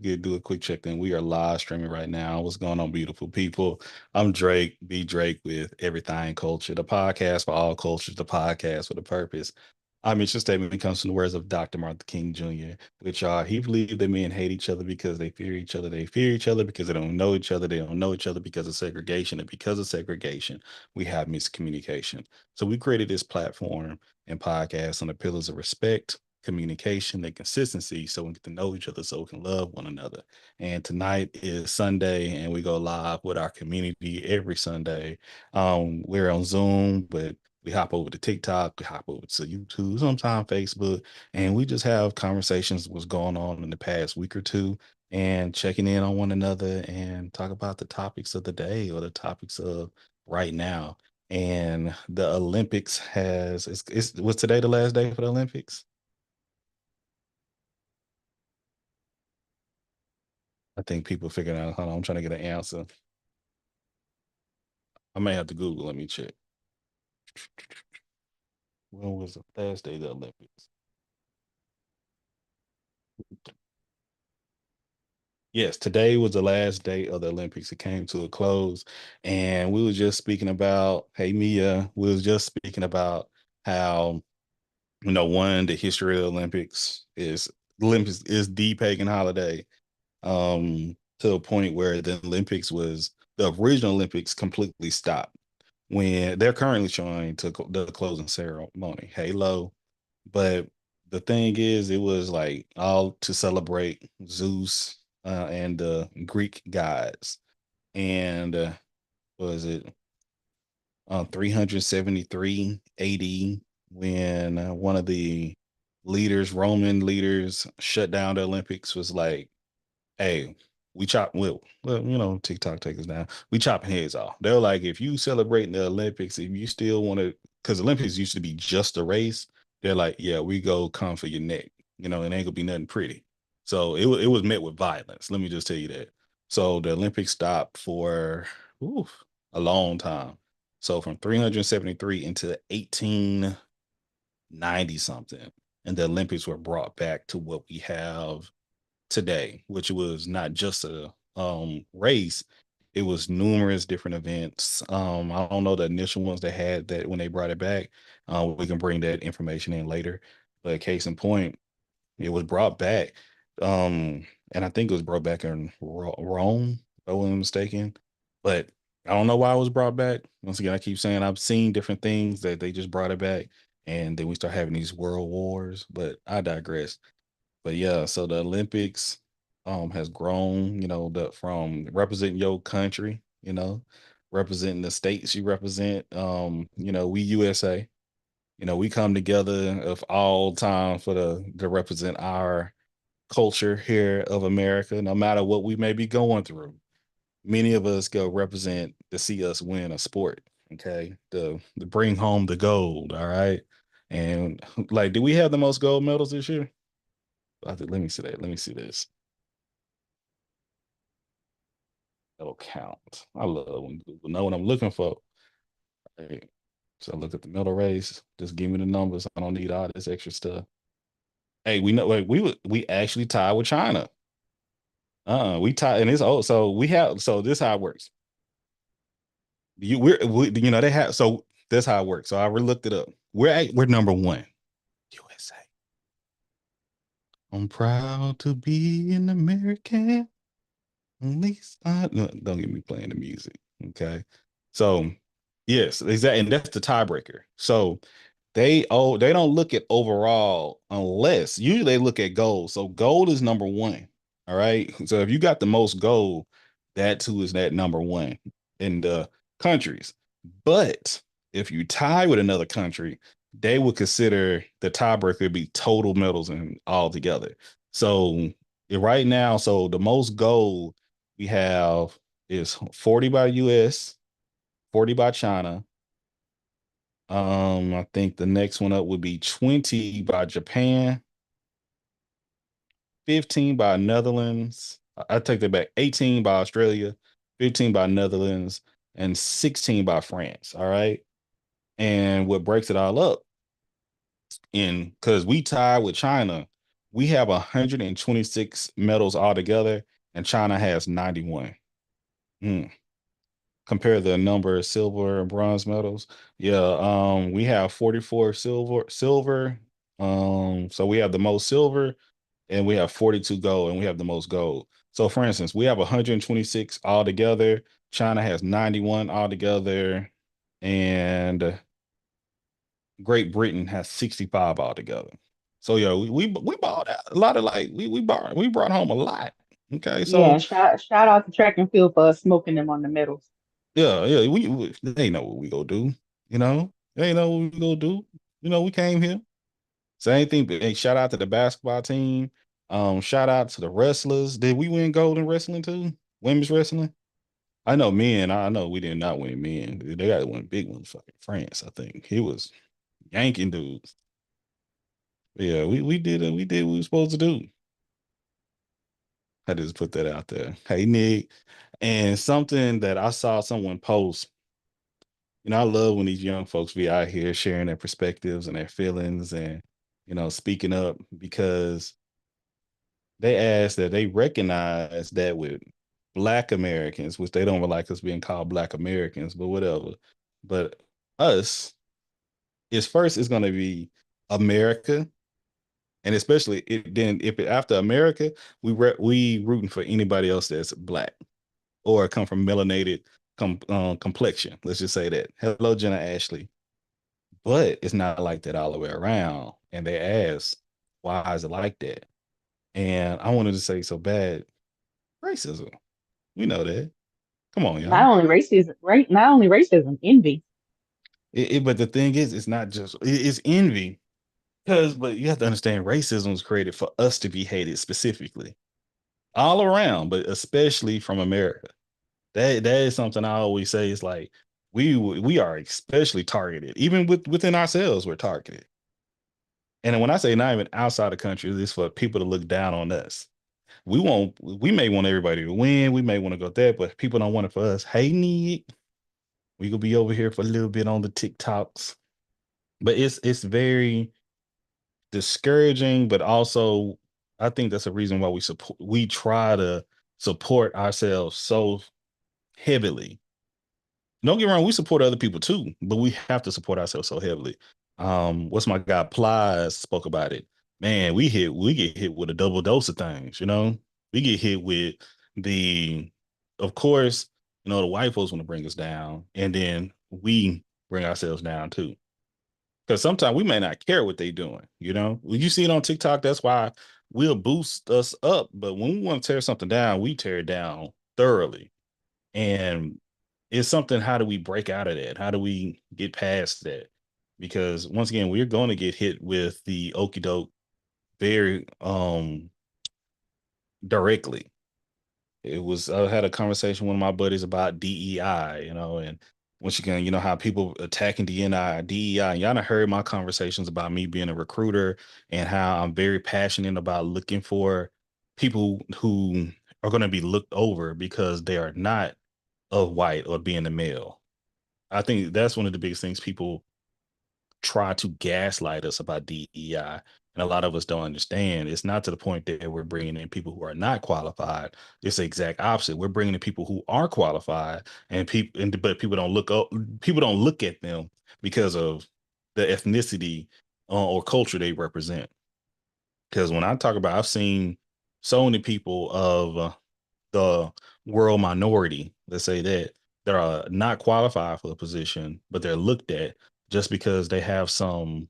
do a quick check in. We are live streaming right now. What's going on, beautiful people? I'm Drake, B Drake with Everything Culture, the podcast for all cultures, the podcast with a purpose. Our mission statement comes from the words of Dr. Martin Luther King Jr., which are he believed that men hate each other because they fear each other. They fear each other because they don't know each other. They don't know each other because of segregation. And because of segregation, we have miscommunication. So we created this platform and podcast on the pillars of respect, communication, and consistency so we get to know each other so we can love one another. And tonight is Sunday and we go live with our community every Sunday. We're on Zoom, but we hop over to TikTok, we hop over to YouTube, sometimes Facebook, and we just have conversations what's going on in the past week or two and checking in on one another and talk about the topics of the day or the topics of right now. And the Olympics was today the last day for the Olympics? I think people figuring out, hold on, I'm trying to get an answer. I may have to Google, let me check. When was the last day of the Olympics? Yes, today was the last day of the Olympics. It came to a close, and we were just speaking about, hey Mia, we was just speaking about how one, the history of the Olympics is the pagan holiday. To a point where the original Olympics completely stopped when they're currently showing to the closing ceremony, Halo. But the thing is, it was like all to celebrate Zeus and the Greek gods. And was it 373 AD when one of the Roman leaders, shut down the Olympics? Was like, hey, we chop TikTok take us down. We chopping heads off. They're like, if you celebrating the Olympics, if you still want to, because Olympics used to be just a race. They're like, yeah, we go come for your neck. It ain't gonna be nothing pretty. So it was met with violence. Let me just tell you that. So the Olympics stopped for a long time. So from 373 into 1890 something, and the Olympics were brought back to what we have today, which was not just a race. It was numerous different events. I don't know the initial ones they had that when they brought it back. We can bring that information in later. But case in point, it was brought back. And I think it was brought back in Rome, if I wasn't mistaken. But I don't know why it was brought back. Once again, I keep saying I've seen different things that they just brought it back. And then we start having these world wars. But I digress. But yeah, so the Olympics has grown, from representing your country, representing the states you represent. We USA, we come together of all time for the to represent our culture here of America, no matter what we may be going through. Many of us go represent to see us win a sport. Okay. To bring home the gold. All right. And like, do we have the most gold medals this year? Let me see that. Let me see this. That'll count. I love when people know what I'm looking for. Right. So I look at the middle race. Just give me the numbers. I don't need all this extra stuff. Hey, we know like we actually tied with China. We tied, and it's oh, so we have so this how it works. They have so this how it works. So I looked it up. We're number one. USA. I'm proud to be an American. At least no, don't get me playing the music. Okay. So yes, exactly. And that's the tiebreaker. So they don't look at overall unless usually they look at gold. So gold is number one. All right. So if you got the most gold, that too is that number one in the countries. But if you tie with another country, they would consider the tiebreaker to be total medals and all together. So right now, so the most gold we have is 40 by US, 40 by China. I think the next one up would be 20 by Japan, 15 by Netherlands. I take that back. 18 by Australia, 15 by Netherlands, and 16 by France. All right. And what breaks it all up in because we tied with China, We have 126 medals altogether, and China has 91. Mm. Compare the number of silver and bronze medals. Yeah, we have 44 silver. So we have the most silver, and we have 42 gold, and we have the most gold. So for instance, we have 126 altogether. China has 91 altogether, and Great Britain has 65 altogether. So yeah, we bought a lot of, like, we brought home a lot. Okay, Yeah, so and shout out to track and field for us smoking them on the medals. yeah, they know what we gonna do. They know what we gonna do. We came here. Same thing. But hey, shout out to the basketball team. Shout out to the wrestlers. Did we win gold in wrestling too? Women's wrestling. I know men. I know we did not win men. They got one big one, fucking France. I think he was yanking dudes. But yeah, we did what we were supposed to do. I just put that out there. Hey Nick, and something that I saw someone post. I love when these young folks be out here sharing their perspectives and their feelings and speaking up, because they ask that they recognize that with Black Americans, which they don't like us being called Black Americans, but whatever. But us is first is going to be America, and especially then if after America, we rooting for anybody else that's Black or come from melanated complexion. Let's just say that. Hello, Jenna Ashley. But it's not like that all the way around. And they ask, why is it like that? And I wanted to say so bad, racism. We know that. Come on, y'all. Not only racism, right? Not only racism, envy. But the thing is, it's not just it's envy. But you have to understand, racism was created for us to be hated specifically, all around, but especially from America. That is something I always say. It's like we are especially targeted, even within ourselves. We're targeted. And when I say not even outside the country, it's for people to look down on us. We may want everybody to win. We may want to go there, but people don't want it for us. Hey, Nick, we could be over here for a little bit on the TikToks. But it's very discouraging, but also I think that's a reason why we try to support ourselves so heavily. Don't get me wrong, we support other people too, but we have to support ourselves so heavily. What's my guy Plies spoke about it. Man, we get hit with a double dose of things. We get hit with the, of course, the white folks want to bring us down, and then we bring ourselves down too. Because sometimes we may not care what they're doing. When you see it on TikTok, that's why we'll boost us up. But when we want to tear something down, we tear it down thoroughly. And it's something, how do we break out of that? How do we get past that? Because once again, we're going to get hit with the okey doke very directly. I had a conversation with one of my buddies about DEI, and once again, how people attacking DEI, and y'all done heard my conversations about me being a recruiter and how I'm very passionate about looking for people who are going to be looked over because they are not of white or being a male. I think that's one of the biggest things people try to gaslight us about DEI. And a lot of us don't understand. It's not to the point that we're bringing in people who are not qualified. It's the exact opposite. We're bringing in people who are qualified, but people don't look up. People don't look at them because of the ethnicity or culture they represent. Because when I talk about, I've seen so many people of the world minority, let's say that are not qualified for the position, but they're looked at just because they have some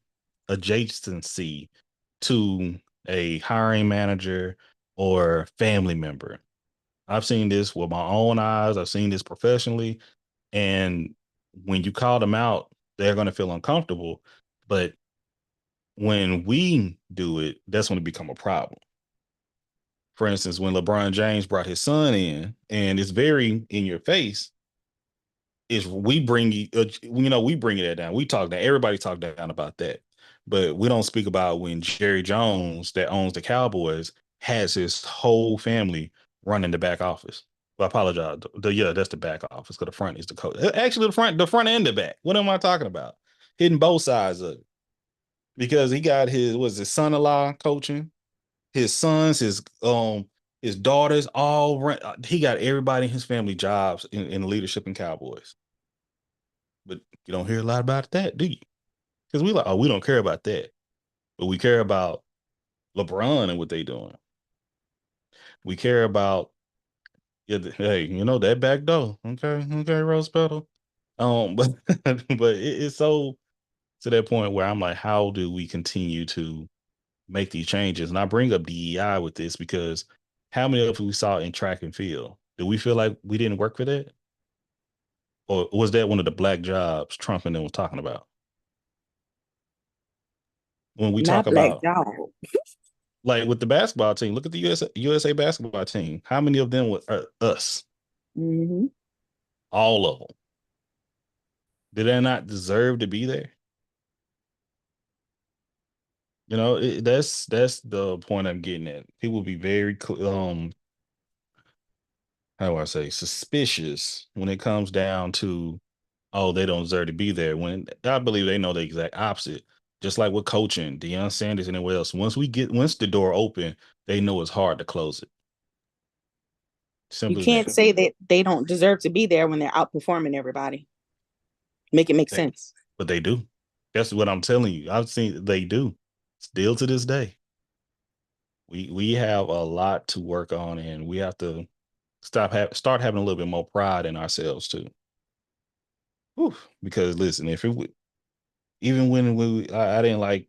adjacency to a hiring manager or family member. I've seen this with my own eyes. I've seen this professionally. And when you call them out, they're going to feel uncomfortable. But when we do it, that's when it become a problem. For instance, when LeBron James brought his son in, and it's very in your face, is we bring it down. We talk down. Everybody talk down about that, but we don't speak about when Jerry Jones, that owns the Cowboys, has his whole family running the back office. Well, I apologize. Yeah, that's the back office, because the front is the coach. Actually, the front and the back. What am I talking about? Hitting both sides of it, because he got his son-in-law coaching. his sons, his daughters, he got everybody in his family jobs in leadership in Cowboys. But you don't hear a lot about that, do you? Because we don't care about that, but we care about LeBron and what they doing. We care about, yeah, hey, that back door. Okay, okay, Rose Petal. But but it's so to that point where I'm like, how do we continue to make these changes? And I bring up DEI with this because how many of we saw in track and field? Do we feel like we didn't work for that? Or was that one of the black jobs Trump and them was talking about? When we talk Not black about, job. like, with the basketball team, look at the USA basketball team. How many of them are us? Mm-hmm. All of them. Did they not deserve to be there? That's the point I'm getting at. People be very how do I say, suspicious when it comes down to, oh, they don't deserve to be there. When I believe they know the exact opposite. Just like with coaching, Deion Sanders and anyone else. Once the door open, they know it's hard to close it. You Simple as can't that. say that they don't deserve to be there when they're outperforming everybody. Make it make They- sense. But they do. That's what I'm telling you. I've seen they do. Still to this day. We have a lot to work on, and we have to start having a little bit more pride in ourselves too. Whew. Because listen, if it would, even when I didn't like,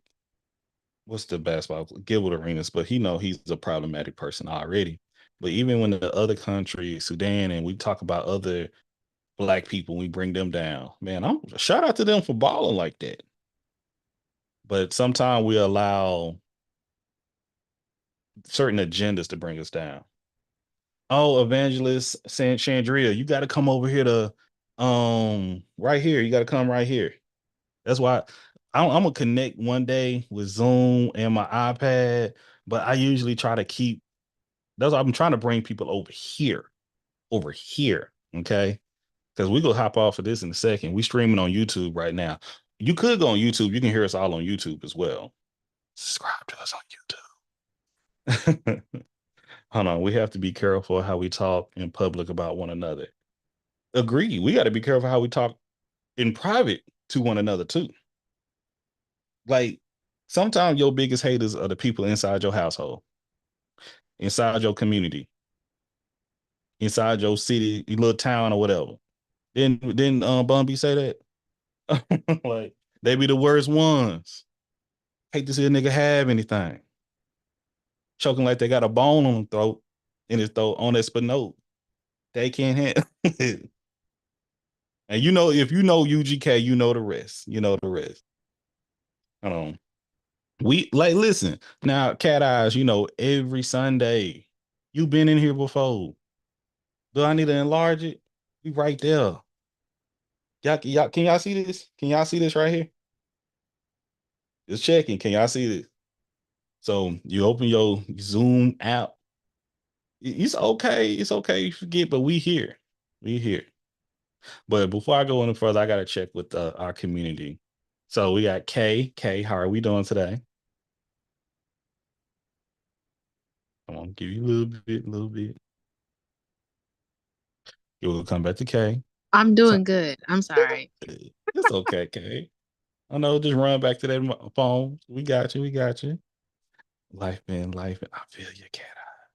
what's the basketball, Gilbert Arenas, but he's a problematic person already. But even when the other country, Sudan, and we talk about other black people, we bring them down. Man, I'm shout out to them for balling like that. But sometimes we allow certain agendas to bring us down. Oh, Evangelist Chandria, you got to come over here to right here. You got to come right here. That's why I'm gonna connect one day with Zoom and my iPad, but I usually try to keep. That's why I'm trying to bring people over here. Okay, because we go hop off of this in a second. We streaming on YouTube right now. You could go on YouTube. You can hear us all on YouTube as well. Subscribe to us on YouTube. Hold on, we have to be careful how we talk in public about one another. Agree. We got to be careful how we talk in private to one another too. Like, sometimes your biggest haters are the people inside your household, inside your community, inside your city, your little town or whatever. Then Bun B say that? Like, they be the worst ones. Hate to see a nigga have anything. Choking like they got a bone on his throat on their spinote. They can't handle it. And if you know UGK, you know the rest. You know the rest. Um, we like listen now, Cat Eyes. Every Sunday, you been in here before. Do I need to enlarge it? We right there. Y'all, can y'all see this? Can y'all see this right here? Just checking. Can y'all see this? So you open your Zoom app. It's okay. It's okay. You forget, but we here. We here. But before I go any further, I gotta check with our community. So we got Kay. Kay, how are we doing today? I'm gonna give you a little bit. You'll come back to Kay. I'm So, doing good. I'm sorry. it's okay, Kay. I know, just run back to that phone. We got you. We got you. Life, man, life. I feel your cat eye.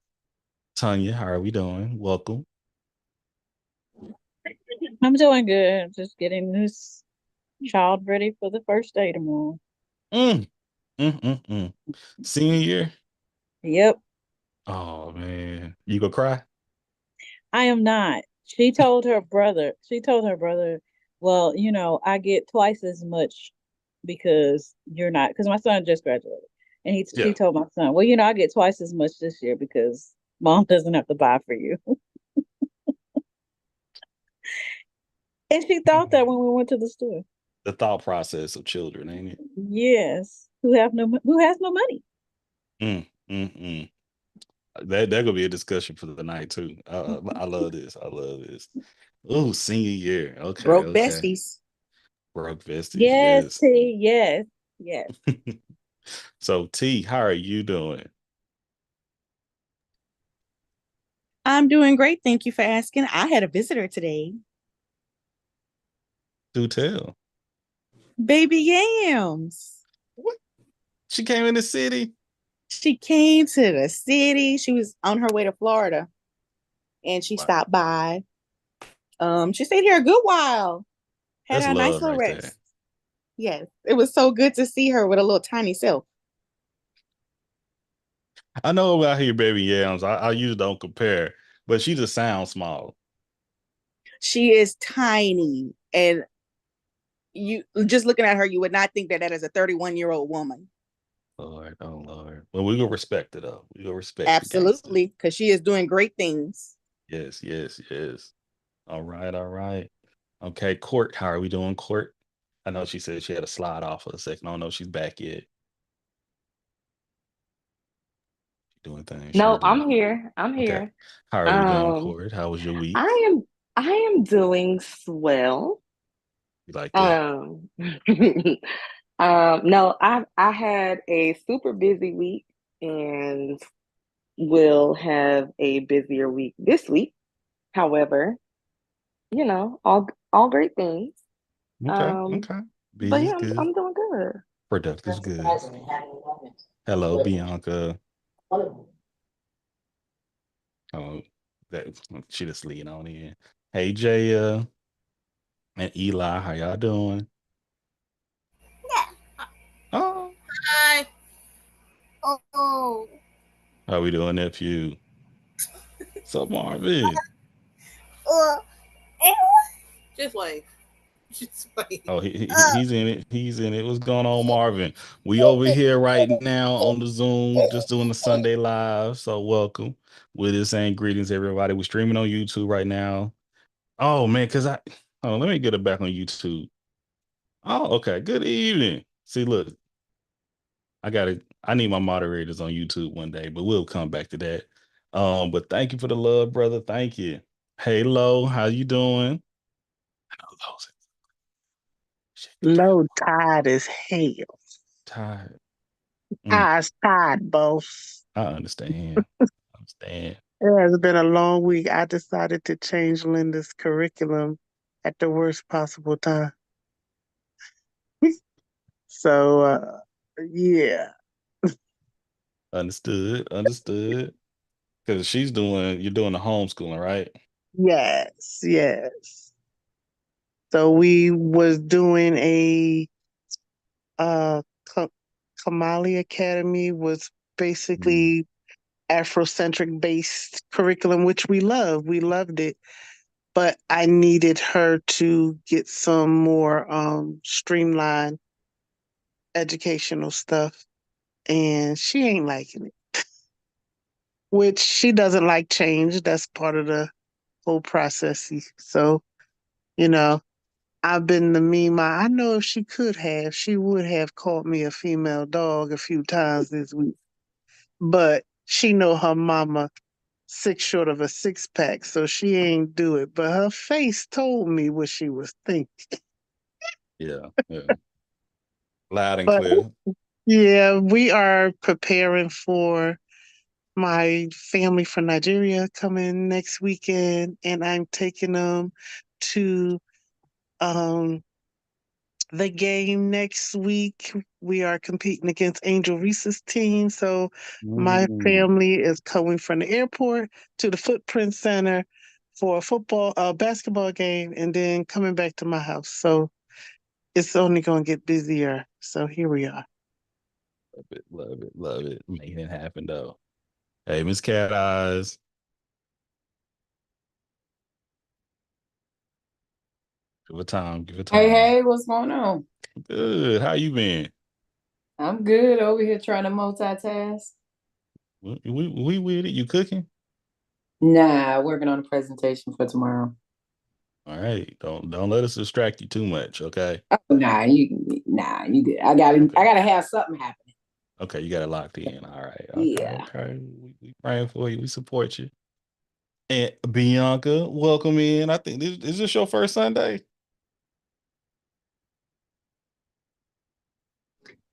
Tanya, how are we doing? Welcome. I'm doing good. Just getting this child ready for the first day tomorrow. Mm, mm. Senior year? Yep, Oh man, you go cry? I am not. She told her brother, well, I get twice as much because you're not, because my son just graduated. And she Yeah. told my son, well, I get twice as much this year because mom doesn't have to buy for you. And she thought that when we went to the store. The thought process of children, ain't it? Yes, who has no money. Mm. That gonna be a discussion for the night too. I love this. I love this. Oh, senior year. Okay, Broke okay. besties. Broke besties. Yes, Yes. T, yes, yes. So T, how are you doing? I'm doing great. Thank you for asking. I had a visitor today. Do tell. Baby Yams. What? She came in the city. She came to the city. She was on her way to Florida and she Wow. stopped by. She stayed here a good while. Had That's a nice love little right rest. there. Yes, it was so good to see her with a little tiny self. I know about here, baby yams. I usually don't compare, but she just sounds small. She is tiny, and you just looking at her, you would not think that that is a 31-year-old woman. Lord, oh Lord. Well, we go respect it though. We go respect the gangster. Absolutely, because she is doing great things. Yes, yes, yes. All right, all right. Okay, Court. How are we doing, Court? I know she said she had to slide off for a second. I don't know if she's back yet. She doing things. She No, doing. I'm here. I'm Okay. here. How are we doing, Um, Court? How was your week? I am doing swell. You like that? Um, no, I had a super busy week and will have a busier week this week. However, all great things. Okay, Um, okay. but Busy's yeah, good. I'm doing good. Productive's good. Hello, Bianca. Oh, that she just leading on in. Hey, Jaya and Eli, how y'all doing? Oh, Hi. Oh. how we doing, nephew? What's up, Marvin? Just wait. Just wait. Oh, he's in it. He's in it. What's going on, Marvin? We over here right now on the Zoom, just doing the Sunday live. So welcome. With this saying greetings, everybody. We're streaming on YouTube right now. Oh man, let me get it back on YouTube. Oh, okay. Good evening. See, look, I need my moderators on YouTube one day, but we'll come back to that. But thank you for the love, brother. Thank you. Hey, Lo, how you doing? I know Lo's Low tide as hell. tired. Eyes tired, boss. I understand. It has been a long week. I decided to change Linda's curriculum at the worst possible time. So, yeah. Understood. Because you're doing the homeschooling, right? Yes. So we was doing a Kamali Academy was basically Afrocentric based curriculum, which we love. We loved it. But I needed her to get some more streamlined educational stuff. And she ain't liking it. Which she doesn't like change. That's part of the whole process. So, I've been the meme. I know if she could have, she would have called me a female dog a few times this week. But she know her mama 6 short of a 6-pack, so she ain't do it. But her face told me what she was thinking. Yeah. Loud and But clear. yeah, we are preparing for my family from Nigeria coming next weekend, and I'm taking them to the game next week. We are competing against Angel Reese's team. So my family is coming from the airport to the Footprint Center for a basketball game, and then coming back to my house. So it's only going to get busier. So here we are. Love it. Making it happen though. Hey, Miss Cat Eyes. Give it time. Hey, what's going on? Good. How you been? I'm good over here trying to multitask. We with it. You cooking? Nah, working on a presentation for tomorrow. All right. Don't let us distract you too much, okay? Oh, you good. I gotta have something happening. Okay, you got it locked in. All right. Yeah. Okay. We praying for you. We support you. And Bianca, welcome in. I think is this your first Sunday?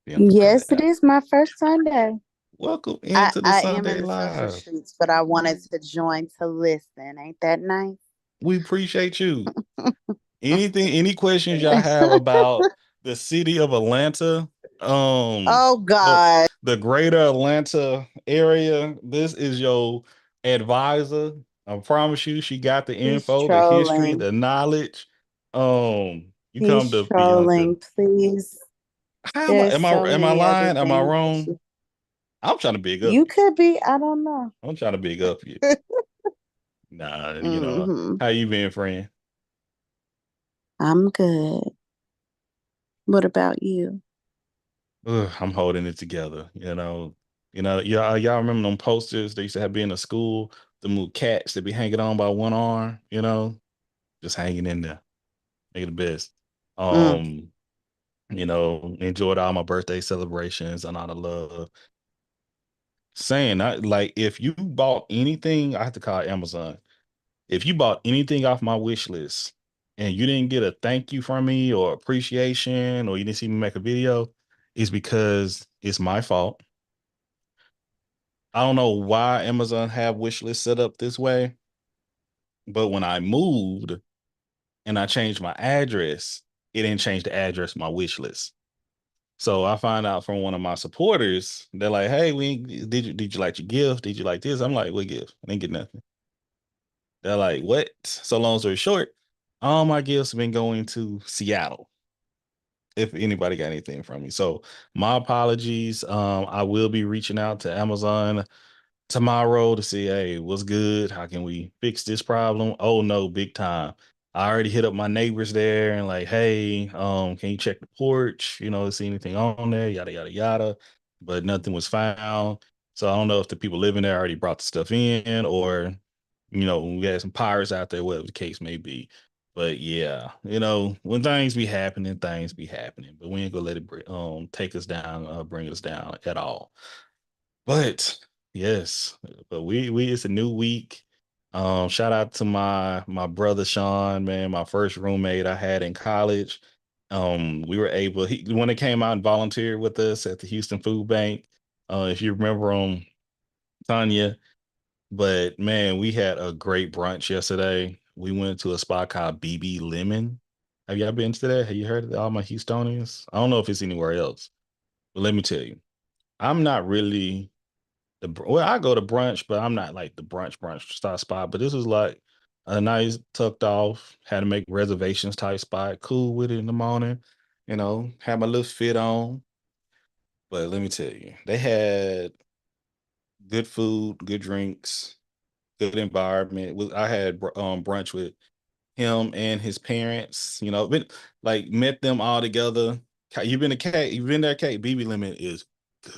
Bianca's Yes, probably it is my first Sunday. Welcome into the I am Sunday in the social Live. streets, but I wanted to join to listen. Ain't that nice? We appreciate you. Any questions y'all have about the city of Atlanta? Oh The, God. the greater Atlanta area. This is your advisor. I promise you, she got the He's info, the history, trolling. the knowledge. You come He's to Bianca. trolling. Please. How am I? There's so Am I many other lying? Am I things that wrong? I'm trying to big up you you. could be. I don't know. I'm trying to big up you. Nah, Hmm. how you been, friend? I'm good. What about you? Ugh, I'm holding it together. Y'all remember them posters they used to have be in the school, the little cats that be hanging on by one arm, just hanging in there. Make it the best. Mm. Enjoyed all my birthday celebrations and all the love. Saying that, like, if you bought anything, I have to call Amazon. If you bought anything off my wish list and you didn't get a thank you from me or appreciation, or you didn't see me make a video, it's because it's my fault. I don't know why Amazon have wish list set up this way, but when I moved and I changed my address, it didn't change the address of my wish list. So I find out from one of my supporters, they're like, "Hey, did you like your gift? Did you like this?" I'm like, "What gift? I didn't get nothing." They're like, "What?" So long story short, all my gifts have been going to Seattle. If anybody got anything from me. So my apologies. I will be reaching out to Amazon tomorrow to see, hey, what's good? How can we fix this problem? Oh no, big time. I already hit up my neighbors there and like, hey, can you check the porch? See anything on there? Yada yada yada. But nothing was found. So I don't know if the people living there already brought the stuff in, or we had some pirates out there, whatever the case may be. But yeah, when things be happening, But we ain't gonna let it take us down, bring us down at all. But yes, but we it's a new week. Shout out to my brother Sean, man, my first roommate I had in college. We were able when it came out and volunteered with us at the Houston Food Bank. If you remember Tanya, but man, we had a great brunch yesterday. We went to a spot called BB Lemon. Have y'all been to that? Have you heard of all my Houstonians? I don't know if it's anywhere else, but let me tell you, I'm not really I go to brunch, but I'm not like the brunch style spot. But this was like a nice tucked off, had to make reservations type spot. Cool with it in the morning, had my little fit on. But let me tell you, they had good food, good drinks, good environment. I had brunch with him and his parents. Met them all together. You've been to Kate? You've been there, Kate? BB Lemon is good.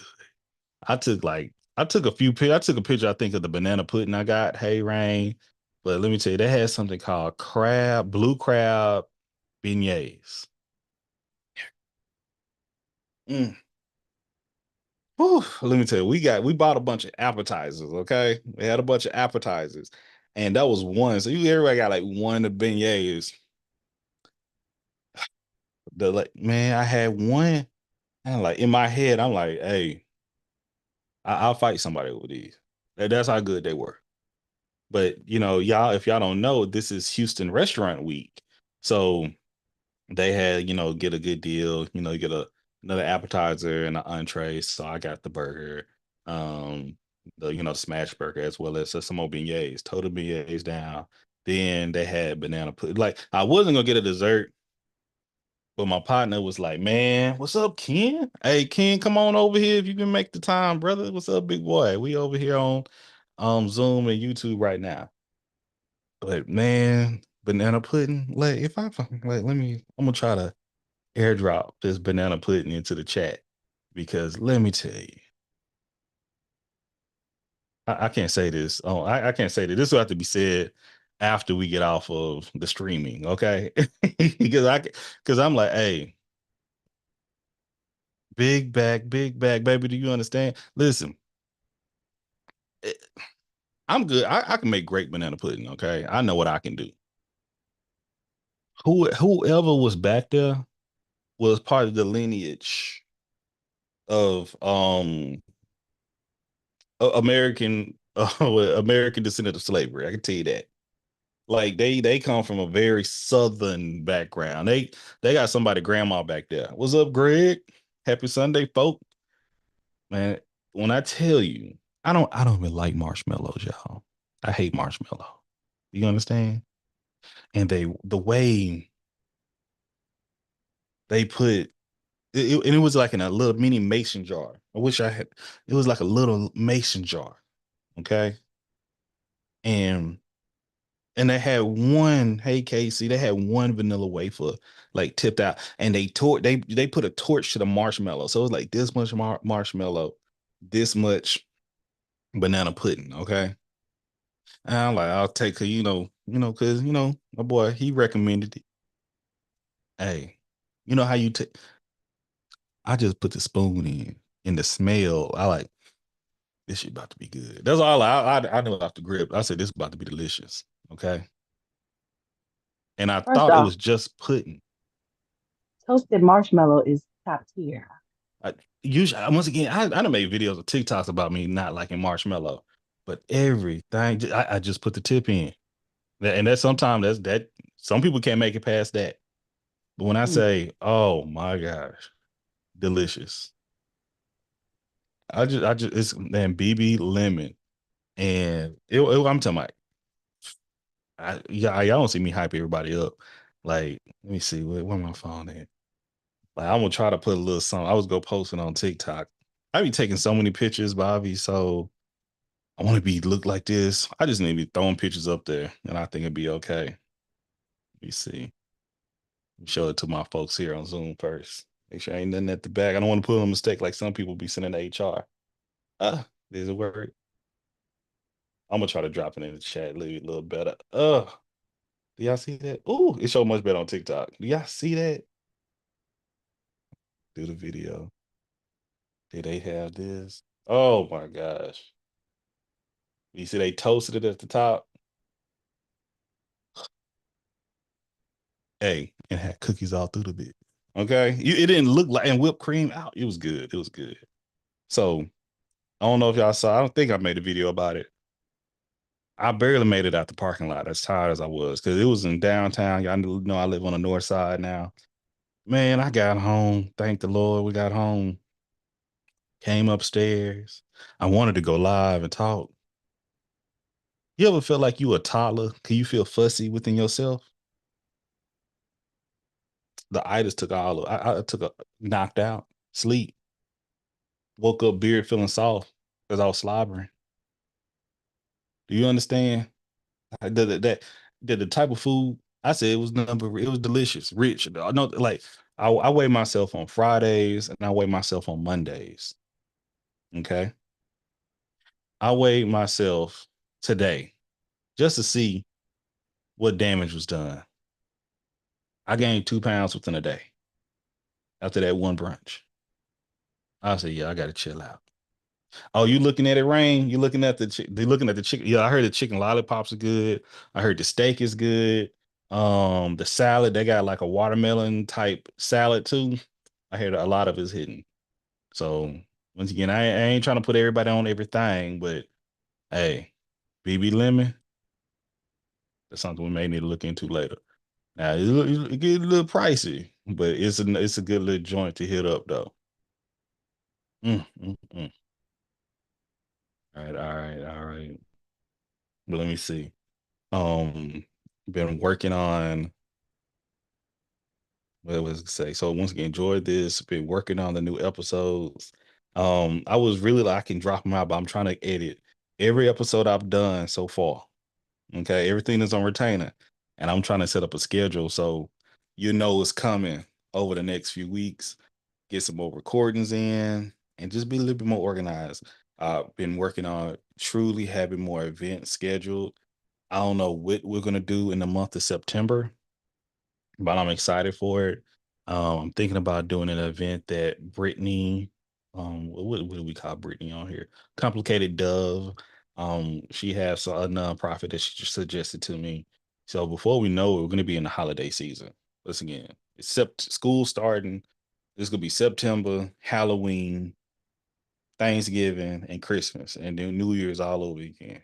I took a few pictures. I took a picture, I think, of the banana pudding I got. Hey Rain. But let me tell you, they had something called blue crab beignets. Mm. Whew, let me tell you, we bought a bunch of appetizers. Okay, we had a bunch of appetizers, and that was one. So everybody got like one of the beignets. Man, I had one, and like in my head, I'm like, hey, I'll fight somebody with these. That's how good they were. But y'all, if y'all don't know, this is Houston Restaurant Week. So they had, get a good deal, you get another appetizer and an entree. So I got the burger, the smash burger, as well as some more beignets, total beignets down. Then they had banana pudding. Like, I wasn't gonna get a dessert, but my partner was like, "Man, what's up, Ken? Hey, Ken, come on over here if you can make the time, brother. What's up, big boy? We over here on Zoom and YouTube right now." But man, banana pudding. Like, I'm gonna try to airdrop this banana pudding into the chat, because let me tell you, I can't say this. Oh, I can't say that. This will have to be said after we get off of the streaming, okay? because I'm like, hey, big bag, baby. Do you understand? Listen, eh, I'm good. I can make great banana pudding, okay? I know what I can do. Whoever was back there was part of the lineage of American American descendant of slavery. I can tell you that. Like they come from a very southern background. They got somebody grandma back there. What's up, Greg? Happy Sunday, folk. Man, when I tell you, I don't even like marshmallows, y'all. I hate marshmallow. You understand? And the way they put and it was like in a little mini mason jar. I wish I had it was like a little mason jar. Okay. And they had one, hey Casey, they had one vanilla wafer like tipped out, and they put a torch to the marshmallow. So it was like this much marshmallow, this much banana pudding. Okay. And I'm like, I'll take because my boy, he recommended it. Hey, you know how you take I just put the spoon in the smell. I like this shit about to be good. That's all I knew off the grip. I said this is about to be delicious. Okay. And I First thought it off, was just pudding. toasted marshmallow is top tier. Usually, once again, I done made videos of TikToks about me not liking marshmallow, but everything I just put the tip in. And that's sometimes that some people can't make it past that. But when I say, oh my gosh, delicious. I just it's man BB lemon. And I'm talking about y'all don't see me hype everybody up. Like, let me see where my phone at. Like, I'm gonna try to put a little something. I was go posting on TikTok. I be taking so many pictures, Bobby. So I want to look like this. I just need to be throwing pictures up there, and I think it'd be okay. Let me see. Show it to my folks here on Zoom first. Make sure ain't nothing at the back. I don't want to put on a mistake like some people be sending to HR. There's a word. I'm gonna try to drop it in the chat, leave it a little better. Do y'all see that? Oh, it showed much better on TikTok. Do y'all see that? Do the video. Did they have this? Oh my gosh. You see they toasted it at the top. Hey, and had cookies all through the bit. Okay. It didn't look like and whipped cream out. It was good. It was good. So I don't know if y'all saw. I don't think I made a video about it. I barely made it out the parking lot as tired as I was because it was in downtown. Y'all know I live on the north side now. Man, I got home. Thank the Lord we got home. Came upstairs. I wanted to go live and talk. You ever feel like you a toddler? Can you feel fussy within yourself? The itis took all of I took a knocked out, sleep. Woke up beard feeling soft because I was slobbering. Do you understand? The type of food I said it was it was delicious, rich. I know like I weigh myself on Fridays and I weigh myself on Mondays. Okay. I weighed myself today just to see what damage was done. I gained 2 pounds within a day after that one brunch. I said, yeah, I got to chill out. Oh, you looking at it, Rain? You looking at they looking at the chicken? Yeah, I heard the chicken lollipops are good. I heard the steak is good. The salad, they got like a watermelon type salad too. I heard a lot of it's hidden. So once again, I ain't trying to put everybody on everything, but hey, BB lemon, that's something we may need to look into later. Now it get a little pricey, but it's a good little joint to hit up though. Mm, mm, mm. All right. But let me see. Been working on what was it say? So once again, enjoyed this. Been working on the new episodes. I was really like I can drop them out, but I'm trying to edit every episode I've done so far. Okay, everything is on retainer, and I'm trying to set up a schedule so it's coming over the next few weeks. Get some more recordings in, and just be a little bit more organized. I've been working on truly having more events scheduled. I don't know what we're gonna do in the month of September, but I'm excited for it. I'm thinking about doing an event that Brittany, what do we call Brittany on here? Complicated Dove. She has a nonprofit that she just suggested to me. So before we know it, we're going to be in the holiday season. Once again, except school starting. This is going to be September, Halloween, Thanksgiving, and Christmas, and then New Year's all over again.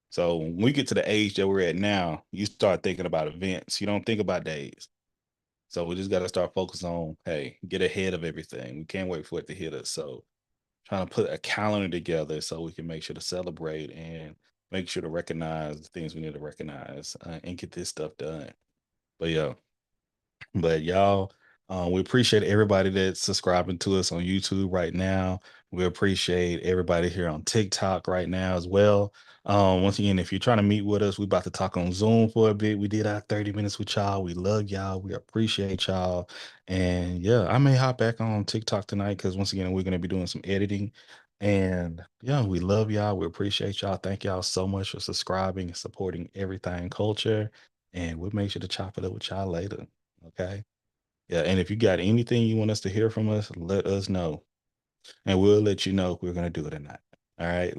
So when we get to the age that we're at now, you start thinking about events. You don't think about days. So we just got to start focusing on, hey, get ahead of everything. We can't wait for it to hit us. So trying to put a calendar together so we can make sure to celebrate and make sure to recognize the things we need to recognize and get this stuff done. But yeah, but y'all, we appreciate everybody that's subscribing to us on YouTube right now. We appreciate everybody here on TikTok right now as well. Once again, if you're trying to meet with us, we're about to talk on Zoom for a bit. We did our 30 minutes with y'all. We love y'all. We appreciate y'all. And yeah, I may hop back on TikTok tonight because once again, we're going to be doing some editing. And yeah, we love y'all. We appreciate y'all. Thank y'all so much for subscribing and supporting Everything Culture. And we'll make sure to chop it up with y'all later. Okay. Yeah. And if you got anything you want us to hear from us, let us know. And we'll let you know if we're going to do it or not. All right.